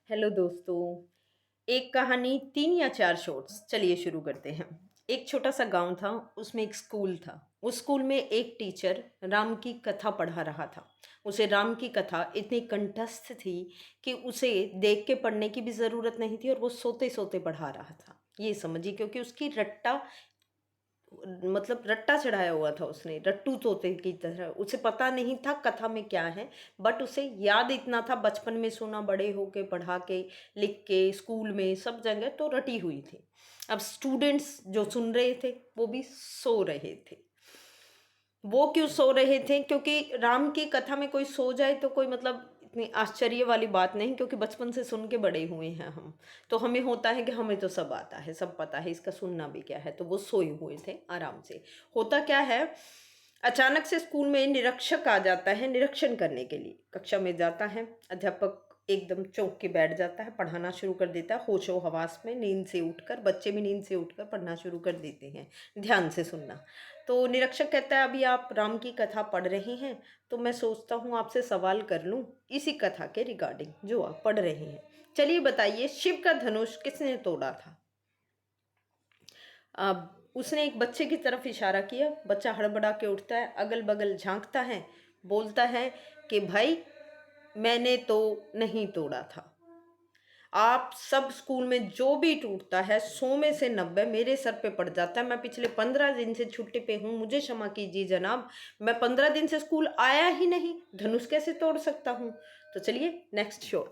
Hello दोस्तों। एक कहानी 3 या 4 शॉर्ट्स, चलिए शुरू करते हैं। एक छोटा सा गांव था, उसमें एक स्कूल था। उस स्कूल में एक टीचर राम की कथा पढ़ा रहा था। उसे राम की कथा इतनी कंठस्थ थी कि उसे देख के पढ़ने की भी ज़रूरत नहीं थी और वो सोते सोते पढ़ा रहा था। ये समझिए, क्योंकि उसकी रट्टा मतलब रट्टा चढ़ाया हुआ था उसने, रट्टू तोते की तरह। उसे पता नहीं था कथा में क्या है, बट उसे याद इतना था, बचपन में सुना, बड़े होके पढ़ा के, लिख के, स्कूल में सब जगह तो रटी हुई थी। अब स्टूडेंट्स जो सुन रहे थे वो भी सो रहे थे। वो क्यों सो रहे थे? क्योंकि राम की कथा में कोई सो जाए तो कोई मतलब इतनी आश्चर्य वाली बात नहीं, क्योंकि बचपन से सुन के बड़े हुए हैं हम। तो हमें होता है कि हमें तो सब आता है, सब पता है, इसका सुनना भी क्या है। तो वो सोए हुए थे आराम से। होता क्या है, अचानक से स्कूल में निरीक्षक आ जाता है निरीक्षण करने के लिए। कक्षा में जाता है, अध्यापक एकदम चौंक के बैठ जाता है, पढ़ाना शुरू कर देता है। होशो हवास में, नींद से उठकर, बच्चे भी नींद से उठकर पढ़ना शुरू कर देते हैं, ध्यान से सुनना। तो निरीक्षक कहता है, अभी आप राम की कथा पढ़ रहे हैं, तो मैं सोचता हूँ आपसे सवाल कर लूँ इसी कथा के रिगार्डिंग जो आप पढ़ रहे हैं। चलिए बताइए, शिव का धनुष किसने तोड़ा था? अब उसने एक बच्चे की तरफ इशारा किया। बच्चा हड़बड़ा के उठता है, अगल बगल झांकता है, बोलता है कि भाई मैंने तो नहीं तोड़ा था। आप सब स्कूल में जो भी टूटता है 100 में से 90 मेरे सर पे पड़ जाता है। मैं पिछले 15 दिन से छुट्टी पे हूँ, मुझे क्षमा कीजिए जनाब। मैं 15 दिन से स्कूल आया ही नहीं, धनुष कैसे तोड़ सकता हूँ? तो चलिए नेक्स्ट शो।